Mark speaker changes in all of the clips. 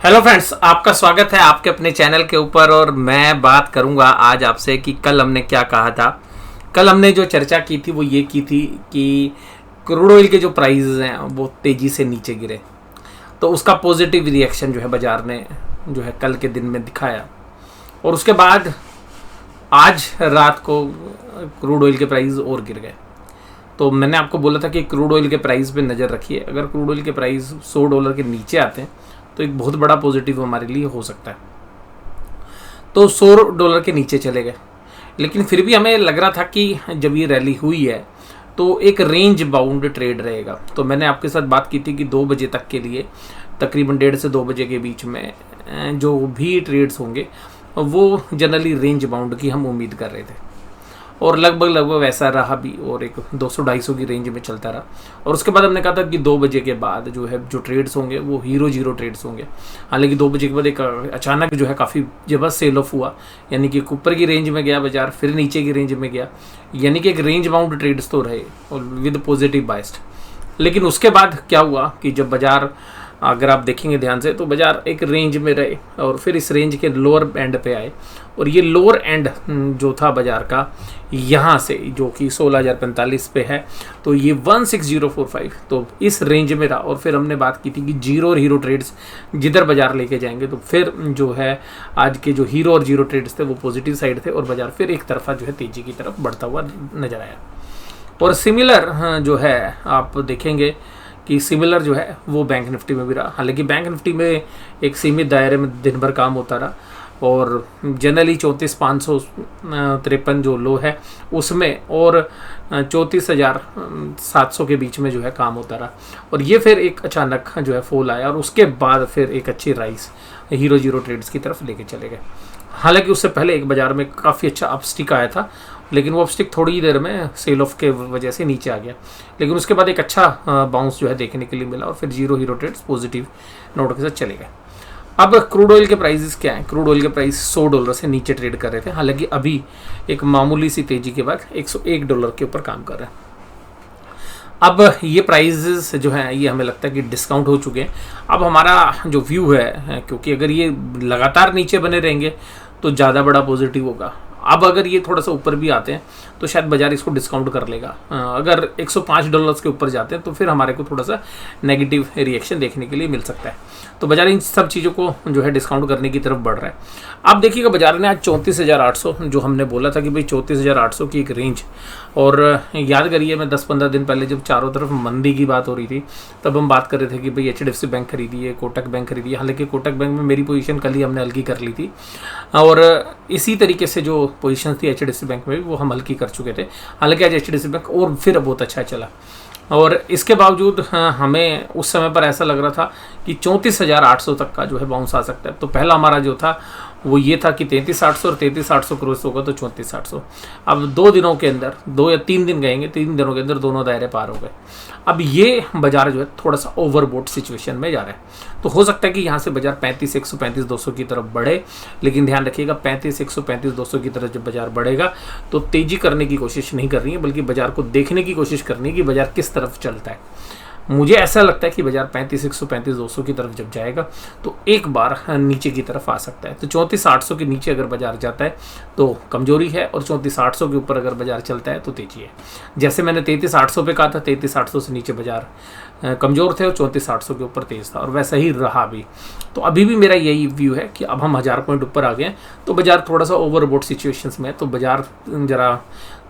Speaker 1: Hello friends, आपका स्वागत है आपके अपने चैनल के ऊपर। और मैं बात करूंगा आज आपसे कि कल हमने क्या कहा था। कल हमने जो चर्चा की थी वो ये की थी कि क्रूड ऑयल के जो प्राइसेस हैं वो तेज़ी से नीचे गिरे, तो उसका पॉजिटिव रिएक्शन जो है बाज़ार ने जो है कल के दिन में दिखाया। और उसके बाद आज रात को क्रूड ऑयल के प्राइस और गिर गए। तो मैंने आपको बोला था कि क्रूड ऑयल के प्राइस पे नज़र रखिए। अगर क्रूड ऑयल के प्राइस $100 के नीचे आते हैं तो एक बहुत बड़ा पॉजिटिव हमारे लिए हो सकता है। तो $100 के नीचे चले गए, लेकिन फिर भी हमें लग रहा था कि जब ये रैली हुई है तो एक रेंज बाउंड ट्रेड रहेगा। तो मैंने आपके साथ बात की थी कि 2 बजे तक के लिए, तकरीबन 1:30 से 2 बजे के बीच में जो भी ट्रेड्स होंगे वो जनरली रेंज बाउंड की हम उम्मीद कर रहे थे, और लगभग वैसा रहा भी, और एक 200-250 की रेंज में चलता रहा। और उसके बाद हमने कहा था कि 2 बजे के बाद जो ट्रेड्स होंगे वो हीरो जीरो ट्रेड्स होंगे। हालांकि 2 बजे के बाद एक अचानक जो है काफ़ी जबरदस्त सेल ऑफ हुआ, यानी कि ऊपर की रेंज में गया बाजार, फिर नीचे की रेंज में गया, यानी कि एक रेंज बाउंड ट्रेड्स तो रहे और विद पॉजिटिव बाइस्ड। लेकिन उसके बाद क्या हुआ कि जब बाजार, अगर आप देखेंगे ध्यान से, तो बाजार एक रेंज में रहे और फिर इस रेंज के लोअर एंड पे आए। और ये लोअर एंड जो था बाजार का, यहाँ से जो कि 16,045 पे है, तो ये 16045, तो इस रेंज में रहा। और फिर हमने बात की थी कि जीरो और हीरो ट्रेड्स जिधर बाजार लेके जाएंगे, तो फिर जो है आज के जो हीरो और जीरो ट्रेड्स थे वो पॉजिटिव साइड थे और बाजार फिर एक तरफा जो है तेजी की तरफ बढ़ता हुआ नजर आया। और सिमिलर जो है आप देखेंगे कि सिमिलर जो है वो बैंक निफ्टी में भी रहा। हालांकि बैंक निफ्टी में एक सीमित दायरे में दिन भर काम होता रहा, और जनरली 34,553 जो लो है उसमें, और 34,700 के बीच में जो है काम होता रहा। और ये फिर एक अचानक जो है फॉल आया, और उसके बाद फिर एक अच्छी राइस हीरो जीरो ट्रेड्स की तरफ लेके चले गए। हालांकि उससे पहले एक बाजार में काफ़ी अच्छा अपस्टिक आया था, लेकिन वो अपस्टिक थोड़ी ही देर में सेल ऑफ के वजह से नीचे आ गया। लेकिन उसके बाद एक अच्छा बाउंस जो है देखने के लिए मिला, और फिर zero hero trades positive note के साथ चले गए। अब क्रूड ऑयल के प्राइसेस क्या हैं? क्रूड ऑयल के प्राइस $100 से नीचे ट्रेड कर रहे थे। हालांकि अभी एक मामूली सी तेजी के बाद $101 के ऊपर काम कर रहे हैं। अब ये प्राइजेस जो हैं ये हमें लगता है कि डिस्काउंट हो चुके हैं। अब हमारा जो व्यू है, क्योंकि अगर ये लगातार नीचे बने रहेंगे तो ज़्यादा बड़ा पॉजिटिव होगा। अब अगर ये थोड़ा सा ऊपर भी आते हैं तो शायद बाजार इसको डिस्काउंट कर लेगा। अगर $105 के ऊपर जाते हैं तो फिर हमारे को थोड़ा सा नेगेटिव रिएक्शन देखने के लिए मिल सकता है। तो बाजार इन सब चीज़ों को जो है डिस्काउंट करने की तरफ बढ़ रहा है। आप देखिएगा बाजार ने आज 34,800, जो हमने बोला था कि भाई 34,800 की एक रेंज, और याद करिए मैं 10-15 दिन पहले जब चारों तरफ मंदी की बात हो रही थी तब हम बात कर रहे थे कि भाई HDFC बैंक खरीदिए, कोटक बैंक खरीदिए। हालांकि कोटक बैंक में मेरी पोजीशन कल ही हमने हल्की कर ली थी, और इसी तरीके से जो पोजीशन थी HDFC बैंक में भी वो हम हल्की कर चुके थे। हालांकि आज HDFC बैंक और फिर बहुत अच्छा चला, और इसके बावजूद हमें उस समय पर ऐसा लग रहा था कि 34,800 तक का जो है बाउंस आ सकता है। तो पहला हमारा जो था वो ये था कि 33,800 और 33,800 क्रॉस होगा तो 34,800। अब 2 दिनों के अंदर, 2 या 3 दिन गएंगे, 3 दिनों के अंदर दोनों दायरे पार हो गए। अब ये बाजार जो है थोड़ा सा ओवरबोट सिचुएशन में जा रहा है। तो हो सकता है कि यहाँ से बाजार 35,100, 35,200 की तरफ बढ़े, लेकिन ध्यान रखिएगा 35,100, 35,200 की तरफ जब बाजार बढ़ेगा तो तेजी करने की कोशिश नहीं कर रही है, बल्कि बाजार को देखने की कोशिश करनी है कि बाजार किस तरफ चलता है। मुझे ऐसा लगता है कि बाजार 35,100, 35,200 की तरफ जब जाएगा तो एक बार नीचे की तरफ आ सकता है। तो 34,800 के नीचे अगर बाजार जाता है तो कमजोरी है, और 34,800 के ऊपर अगर बाजार चलता है तो तेजी है। जैसे मैंने 33,800 पे कहा था, 33,800 से नीचे बाजार कमज़ोर थे और 34,800 के ऊपर तेज था, और वैसा ही रहा भी। तो अभी भी मेरा यही व्यू है कि अब हम 1000 पॉइंट ऊपर आ गए हैं तो बाजार थोड़ा सा ओवरबोट सिचुएशंस में है। तो बाजार जरा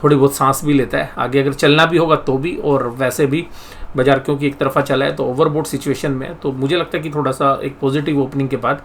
Speaker 1: थोड़ी बहुत सांस भी लेता है, आगे अगर चलना भी होगा तो भी, और वैसे भी बाजार क्योंकि एक तरफा चला है तो ओवरबोट सिचुएशन में है। तो मुझे लगता है कि थोड़ा सा एक पॉजिटिव ओपनिंग के बाद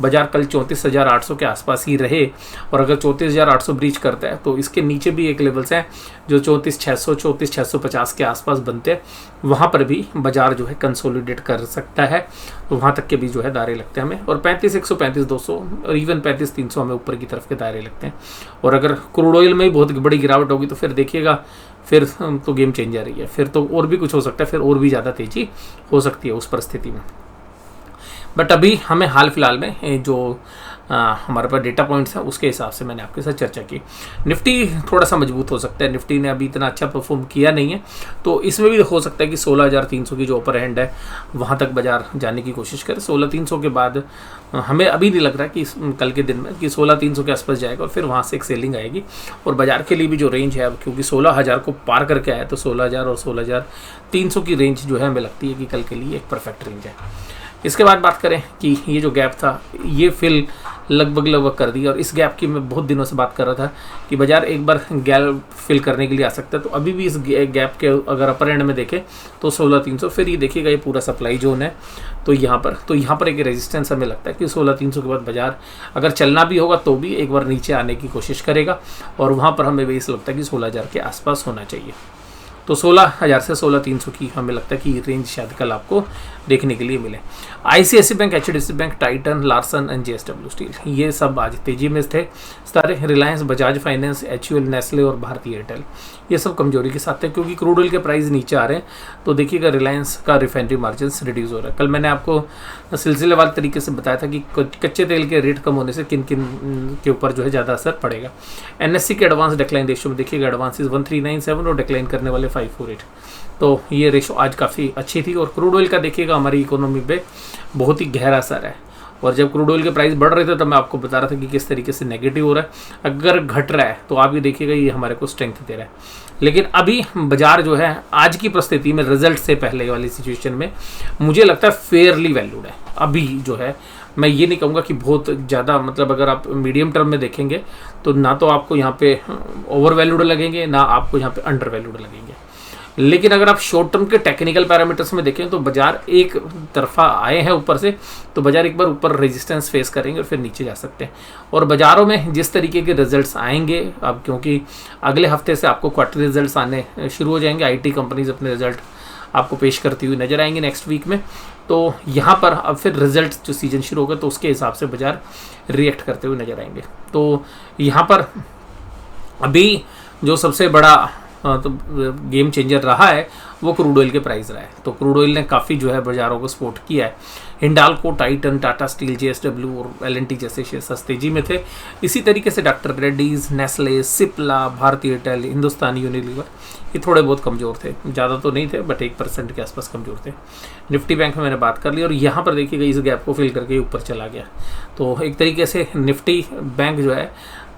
Speaker 1: बाजार कल 34,800 के आसपास ही रहे, और अगर 34,800 ब्रीच करता है तो इसके नीचे भी एक लेवल्स हैं जो 34,600, 34,650 के आसपास बनते हैं। वहाँ पर भी बाजार जो है कंसोलिडेट कर सकता है, तो वहाँ तक के भी जो है दायरे लगते हैं हमें। और 35,100, 35,200 और इवन 35,300 हमें ऊपर की तरफ के दायरे लगते हैं। और अगर क्रूड ऑयल में भी बहुत बड़ी गिरावट होगी तो फिर देखिएगा, फिर तो गेम चेंजर ही है, फिर तो और भी कुछ हो सकता है, फिर और भी ज़्यादा तेज़ी हो सकती है उस परिस्थिति में। बट अभी हमें हाल फिलहाल में जो हमारे पास डेटा पॉइंट्स हैं उसके हिसाब से मैंने आपके साथ चर्चा की। निफ्टी थोड़ा सा मजबूत हो सकता है, निफ्टी ने अभी इतना अच्छा परफॉर्म किया नहीं है, तो इसमें भी हो सकता है कि 16,300 की जो अपर हैंड है वहाँ तक बाजार जाने की कोशिश करे। 16,300 के बाद हमें अभी नहीं लग रहा कि कल के दिन में कि 16,300 के आसपास जाएगा और फिर वहाँ से एक सेलिंग आएगी। और बाजार के लिए भी जो रेंज है अब क्योंकि 16,000 को पार करके आया, तो 16,000 और 16,300 की रेंज जो है हमें लगती है कि कल के लिए एक परफेक्ट रेंज है। इसके बाद बात करें कि ये जो गैप था ये फिल लगभग कर दी, और इस गैप की मैं बहुत दिनों से बात कर रहा था कि बाजार एक बार गैप फिल करने के लिए आ सकता है। तो अभी भी इस गैप के अगर अपर एंड में देखें तो 16,300, फिर ये देखिएगा ये पूरा सप्लाई जोन है, तो यहाँ पर एक रेजिस्टेंस हमें लगता है कि 16,300 के बाद बाजार अगर चलना भी होगा तो भी एक बार नीचे आने की कोशिश करेगा, और वहाँ पर हमें बेस लगता है कि 16,000 के आसपास होना चाहिए। तो 16,000 से 16,300 की हमें लगता है कि रेंज शायद कल आपको देखने के लिए मिले। ICICI bank, HDFC bank, Titan, Larsen and JSW steel, ये सब आज तेजी में थे सारे। Reliance, Bajaj finance, HUL, Nestle और भारतीय एयरटेल ये सब कमजोरी के साथ है क्योंकि क्रूड ऑयल के प्राइस नीचे आ रहे हैं। तो देखिएगा रिलायंस का रिफाइनरी मार्जिन रिड्यूस हो रहा है। कल मैंने आपको सिलसिलेवार तरीके से बताया था कि कच्चे तेल के रेट कम होने से किन किन के ऊपर जो है ज़्यादा असर पड़ेगा। NSE के एडवांस डिक्लाइन रेशियो में देखिएगा एडवांसेस 1397 और डिक्लाइन करने वाले 548, तो ये रेशो आज काफ़ी अच्छी थी। और क्रूड ऑयल का देखिएगा हमारी इकोनॉमी पे बहुत ही गहरा असर है, और जब क्रूड ऑयल के प्राइस बढ़ रहे थे तो मैं आपको बता रहा था कि किस तरीके से नेगेटिव हो रहा है। अगर घट रहा है तो आप ये देखिएगा ये हमारे को स्ट्रेंथ दे रहा है। लेकिन अभी बाजार जो है आज की परिस्थिति में रिजल्ट से पहले वाली सिचुएशन में मुझे लगता है फेयरली वैल्यूड है। अभी जो है मैं ये नहीं कहूँगा कि बहुत ज़्यादा, मतलब अगर आप मीडियम टर्म में देखेंगे तो ना तो आपको यहाँ पे ओवर वैल्यूड लगेंगे ना आपको यहाँ पे अंडर वैल्यूड लगेंगे। लेकिन अगर आप शॉर्ट टर्म के टेक्निकल पैरामीटर्स में देखें तो बाजार एक तरफा आए हैं ऊपर से, तो बाजार एक बार ऊपर रेजिस्टेंस फेस करेंगे और फिर नीचे जा सकते हैं। और बाजारों में जिस तरीके के रिजल्ट्स आएंगे अब, क्योंकि अगले हफ्ते से आपको क्वार्टरली रिजल्ट्स आने शुरू हो जाएंगे, IT कंपनीज अपने रिजल्ट आपको पेश करती हुई नजर आएंगी नेक्स्ट वीक में, तो यहाँ पर अब फिर रिजल्ट जो सीजन शुरू होगा तो उसके हिसाब से बाजार रिएक्ट करते हुए नजर आएंगे। तो यहाँ पर अभी जो सबसे बड़ा तो गेम चेंजर रहा है वो क्रूड ऑयल के प्राइस रहा है। तो क्रूड ऑयल ने काफ़ी जो है बाजारों को सपोर्ट किया है। Hindalco, Titan, Tata steel, JSW और LNT जैसे शेयर तेजी में थे। इसी तरीके से डॉक्टर रेड्डीज, नेस्ले, सिप्ला, भारतीय एयरटेल, हिंदुस्तान यूनिलीवर ये थोड़े बहुत कमज़ोर थे, ज़्यादा तो नहीं थे बट 1% के आसपास कमज़ोर थे। निफ्टी बैंक में मैंने बात कर ली और यहाँ पर देखिएगा इस गैप को फिल करके ऊपर चला गया। तो एक तरीके से निफ्टी बैंक जो है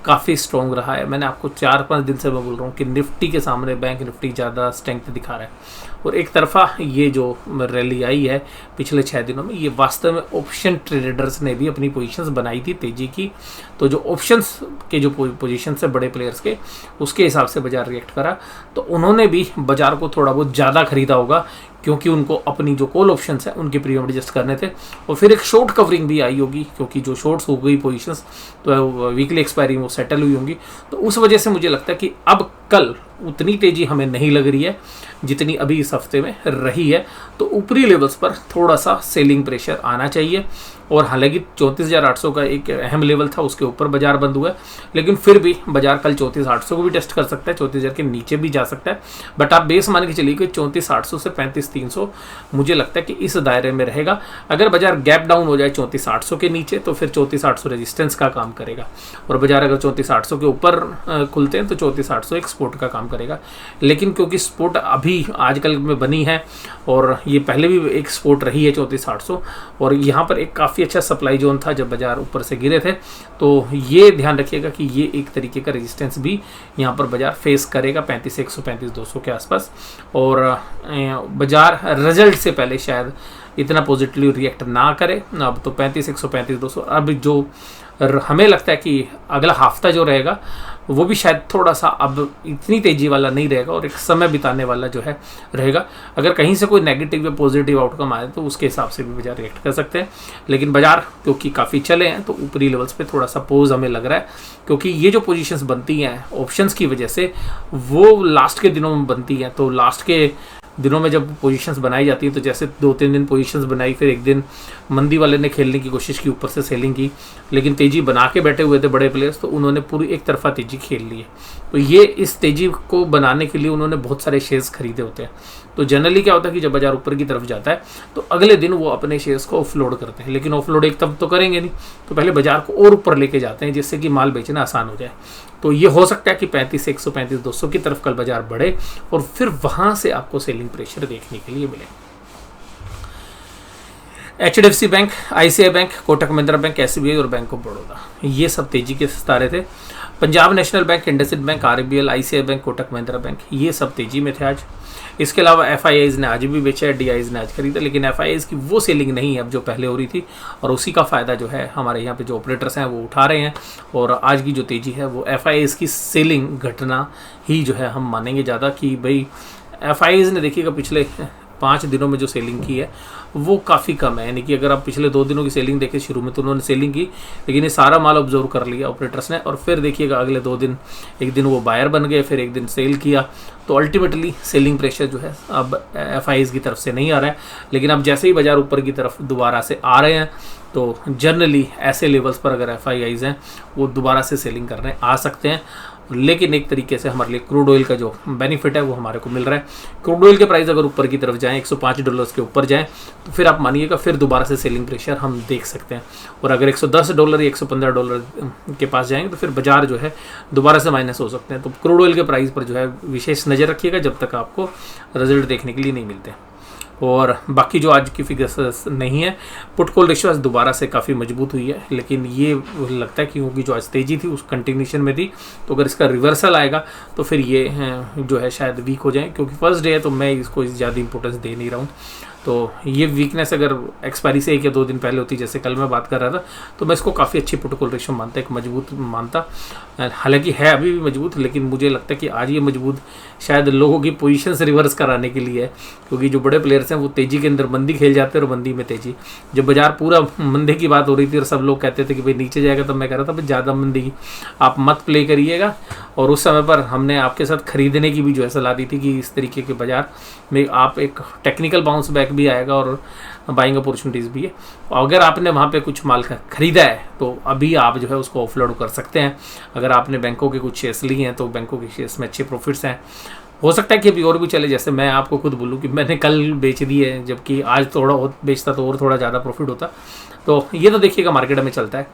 Speaker 1: काफ़ी स्ट्रॉन्ग रहा है। मैंने आपको 4-5 दिन से मैं बोल रहा हूँ कि निफ्टी के सामने बैंक निफ्टी ज़्यादा स्ट्रेंथ दिखा रहा है। और एक तरफा ये जो रैली आई है पिछले 6 दिनों में, ये वास्तव में ऑप्शन ट्रेडर्स ने भी अपनी पोजीशंस बनाई थी तेजी की। तो जो ऑप्शंस के जो पोजीशंस है बड़े प्लेयर्स के, उसके हिसाब से बाजार रिएक्ट करा, तो उन्होंने भी बाजार को थोड़ा बहुत ज़्यादा खरीदा होगा क्योंकि उनको अपनी जो कॉल ऑप्शंस है उनके प्रीमियम एडजस्ट करने थे। और फिर एक शॉर्ट कवरिंग भी आई होगी क्योंकि जो शॉर्ट्स हो गई पोजीशंस तो वीकली एक्सपायरी वो सेटल हुई होंगी। तो उस वजह से मुझे लगता है कि अब कल उतनी तेजी हमें नहीं लग रही है जितनी अभी इस हफ्ते में रही है। तो ऊपरी लेवल्स पर थोड़ा सा सेलिंग प्रेशर आना चाहिए। और हालांकि 34,800 का एक अहम लेवल था, उसके ऊपर बाजार बंद हुआ है, लेकिन फिर भी बाजार कल 34,800 को भी टेस्ट कर सकता है, 34,000 के नीचे भी जा सकता है। बट आप बेस मान के चलिए कि 34,800 से 35,300 मुझे लगता है कि इस दायरे में रहेगा। अगर बाजार गैप डाउन हो जाए 34,800 के नीचे तो फिर 34,800 रेजिस्टेंस का काम करेगा, और बाजार अगर 34,800 के ऊपर खुलते हैं तो 34,800 एक सपोर्ट का काम करेगा। लेकिन क्योंकि सपोर्ट अभी आजकल में बनी है और ये पहले भी एक सपोर्ट रही है 34,800, और यहाँ पर एक काफ़ी अच्छा सप्लाई जोन था जब बाजार ऊपर से गिरे थे, तो ये ध्यान रखिएगा कि ये एक तरीके का रेजिस्टेंस भी यहाँ पर बाजार फेस करेगा 35,100 35,200 के आसपास। और बाजार रिजल्ट से पहले शायद इतना पॉजिटिवली रिएक्ट ना करे। अब तो 35,100 35,200, अब जो हमें लगता है कि अगला हफ्ता जो रहेगा वो भी शायद थोड़ा सा अब इतनी तेजी वाला नहीं रहेगा और एक समय बिताने वाला जो है रहेगा। अगर कहीं से कोई नेगेटिव या पॉजिटिव आउटकम आए तो उसके हिसाब से भी बाजार रिएक्ट कर सकते हैं। लेकिन बाजार क्योंकि काफ़ी चले हैं तो ऊपरी लेवल्स पे थोड़ा सा पोज हमें लग रहा है, क्योंकि ये जो पोजीशंस बनती हैं ऑप्शंस की वजह से वो लास्ट के दिनों में बनती हैं। तो लास्ट के दिनों में जब पोजीशंस बनाई जाती है तो जैसे 2-3 दिन पोजीशंस बनाई, फिर एक दिन मंदी वाले ने खेलने की कोशिश की, ऊपर से सेलिंग की, लेकिन तेजी बना के बैठे हुए थे बड़े प्लेयर्स, तो उन्होंने पूरी एक तरफा तेजी खेल ली है। तो ये इस तेजी को बनाने के लिए उन्होंने बहुत सारे शेयर्स खरीदे होते हैं। तो जनरली क्या होता है कि जब बाजार ऊपर की तरफ जाता है तो अगले दिन वो अपने शेयर्स को ऑफलोड करते हैं, लेकिन ऑफलोड एक तब तो करेंगे नहीं, तो पहले बाजार को और ऊपर लेके जाते हैं जिससे कि माल बेचना आसान हो जाए। तो ये हो सकता है कि 35 से 135 200 की तरफ कल बाजार बढ़े और फिर वहां से आपको सेलिंग प्रेशर देखने के लिए मिले। HDFC bank, ICICI bank, Kotak Mahindra bank, SBI और बैंक ऑफ बड़ौदा, ये सब तेजी के सितारे थे। Punjab national bank, IndusInd bank, RBL, ICICI bank, Kotak Mahindra bank, ये सब तेजी में थे आज। इसके अलावा FIIs ने आज भी बेचा है, DIs ने आज खरीदा, लेकिन FIIs की वो सेलिंग नहीं है अब जो पहले हो रही थी, और उसी का फ़ायदा जो है हमारे यहाँ पे जो ऑपरेटर्स हैं वो उठा रहे हैं। और आज की जो तेज़ी है वो FIIs की सेलिंग घटना ही जो है हम मानेंगे ज़्यादा, कि भाई FIIs ने देखिएगा पिछले 5 दिनों में जो सेलिंग की है वो काफ़ी कम है। यानी कि अगर आप पिछले 2 दिनों की सेलिंग देखें, शुरू में तो उन्होंने सेलिंग की, लेकिन ये सारा माल ऑब्जर्व कर लिया ऑपरेटर्स ने, और फिर देखिएगा अगले 2 दिन, एक दिन वो बायर बन गए, फिर एक दिन सेल किया, तो अल्टीमेटली सेलिंग प्रेशर जो है अब FIIs की तरफ से नहीं आ रहा है। लेकिन अब जैसे ही बाजार ऊपर की तरफ दोबारा से आ रहे हैं तो जनरली ऐसे लेवल्स पर अगर FIIs हैं वो दोबारा से सेलिंग करने आ सकते हैं। लेकिन एक तरीके से हमारे लिए क्रूड ऑयल का जो बेनिफिट है वो हमारे को मिल रहा है। क्रूड ऑयल के प्राइस अगर ऊपर की तरफ जाएं, $105 के ऊपर जाएं, तो फिर आप मानिएगा फिर दोबारा से सेलिंग प्रेशर हम देख सकते हैं। और अगर $110 या $115 के पास जाएंगे तो फिर बाजार जो है दोबारा से माइनस हो सकते हैं। तो क्रूड ऑयल के प्राइस पर जो है विशेष नज़र रखिएगा जब तक आपको रिजल्ट देखने के लिए नहीं मिलते। और बाकी जो आज की फिगर्स नहीं है, पुट कॉल रेशियो आज दोबारा से काफ़ी मजबूत हुई है, लेकिन ये लगता है कि क्योंकि जो आज तेज़ी थी उस कंटिन्यूशन में थी, तो अगर इसका रिवर्सल आएगा तो फिर ये जो है शायद वीक हो जाए, क्योंकि फर्स्ट डे है तो मैं इसको ज़्यादा इंपॉर्टेंस दे नहीं रहा हूँ। तो ये वीकनेस अगर एक्सपायरी से 1 या 2 दिन पहले होती, जैसे कल मैं बात कर रहा था, तो मैं इसको काफ़ी अच्छी पुट कॉल रेशियो मानता, एक मजबूत मानता। हालांकि है अभी भी मजबूत, लेकिन मुझे लगता है कि आज ये मजबूत शायद लोगों की पोजीशंस रिवर्स कराने के लिए है, क्योंकि जो बड़े प्लेयर्स हैं वो तेज़ी के अंदर मंदी खेल जाते हैं और मंदी में तेज़ी। जब बाजार पूरा मंदे की बात हो रही थी और सब लोग कहते थे कि भाई नीचे जाएगा, तब मैं कह रहा था भाई ज़्यादा मंदी की आप मत प्ले करिएगा। और उस समय पर हमने आपके साथ खरीदने की भी जो है सलाह दी थी कि इस तरीके के बाजार में आप एक टेक्निकल बाउंस बैक भी आएगा और बाइंग अपॉर्चुनिटीज़ भी है। अगर आपने वहाँ पे कुछ माल खरीदा है तो अभी आप जो है उसको ऑफलोड कर सकते हैं। अगर आपने बैंकों के कुछ शेयर्स लिए हैं तो बैंकों के शेयर्स में अच्छे प्रॉफिट्स हैं, हो सकता है कि अभी और भी चले। जैसे मैं आपको खुद बोलूँ कि मैंने कल बेच दी है, जबकि आज थोड़ा और बेचता तो और थोड़ा ज़्यादा प्रॉफिट होता। तो ये तो देखिएगा मार्केट में चलता है।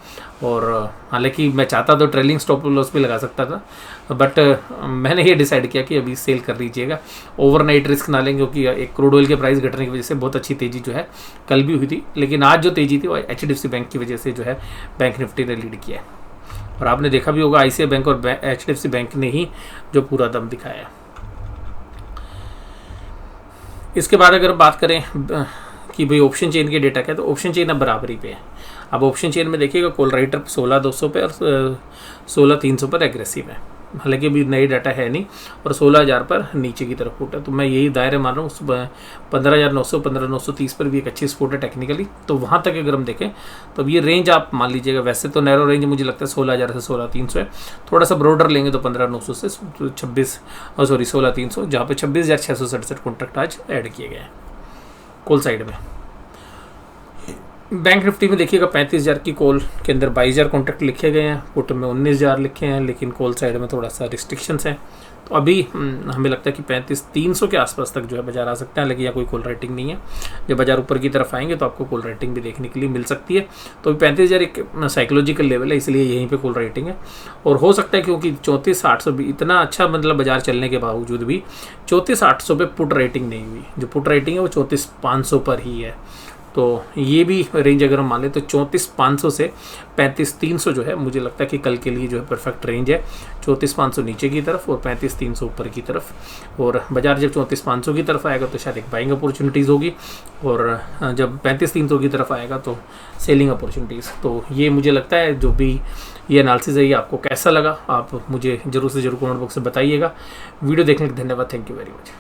Speaker 1: और हालांकि मैं चाहता तो ट्रेलिंग स्टॉप लॉस भी लगा सकता था, बट मैंने ये डिसाइड किया कि अभी सेल कर लीजिएगा, ओवरनाइट रिस्क ना लें, क्योंकि एक क्रूड ऑयल के प्राइस घटने की वजह से बहुत अच्छी तेज़ी जो है कल भी हुई थी। लेकिन आज जो तेज़ी थी वो HDFC बैंक की वजह से जो है बैंक निफ्टी ने लीड किया है। और आपने देखा भी होगा ICICI बैंक और HDFC बैंक ने ही जो पूरा दम दिखाया है। इसके बाद अगर बात करें कि भाई ऑप्शन चेन के डेटा क्या है, तो ऑप्शन चेन अब बराबरी पे है। अब ऑप्शन चेन में देखिएगा कॉल राइटर 16,200 पे और 16,300 पर एग्रेसिव है। हालांकि अभी नई डाटा है नहीं, और 16,000 पर नीचे की तरफ फुट है, तो मैं यही दायरे मान रहा हूँ। 15,900 15,930 पर भी एक अच्छी सपोर्ट है टेक्निकली, तो वहाँ तक अगर हम देखें तो अब ये रेंज आप मान लीजिएगा। वैसे तो नैरो रेंज मुझे लगता है 16,000 से 16,300 है, थोड़ा सा ब्रॉडर लेंगे तो 15,900 से 16,300, जहाँ पे 26,667 कॉन्ट्रैक्ट आज ऐड किए गए हैं कॉल साइड में। बैंक निफ्टी में देखिएगा 35,000 की कॉल के अंदर 22,000 कॉन्ट्रैक्ट लिखे गए हैं, पुट में 19,000 लिखे हैं, लेकिन कॉल साइड में थोड़ा सा रिस्ट्रिक्शंस हैं। तो अभी हमें लगता है कि 35,300 के आसपास तक जो है बाजार आ सकता है, लेकिन यहाँ कोई कॉल राइटिंग नहीं है। जब बाजार ऊपर की तरफ आएंगे तो आपको कॉल राइटिंग भी देखने के लिए मिल सकती है। तो 35,000 एक साइकोलॉजिकल लेवल है, इसलिए यहीं पे कॉल राइटिंग है। और हो सकता है क्योंकि 34,800 भी इतना अच्छा मतलब बाजार चलने के बावजूद भी 34,800 पे पुट राइटिंग नहीं हुई। जो पुट राइटिंग है वो 34,500 पर ही है। तो ये भी रेंज अगर हम मान लें तो 34,500 से 35,300 जो है मुझे लगता है कि कल के लिए जो है परफेक्ट रेंज है। 34,500 नीचे की तरफ और 35,300 ऊपर की तरफ। और बाजार जब 34,500 की तरफ आएगा तो शायद एक बाइंग अपॉर्चुनिटीज़ होगी, और जब 35,300 की तरफ आएगा तो सेलिंग अपॉर्चुनिटीज़। तो ये मुझे लगता है जो भी ये एनालिसिस है ये आपको कैसा लगा, आप मुझे जरूर से जरूर कमेंट बॉक्स में बताइएगा। वीडियो देखने के लिए धन्यवाद। Thank you very much.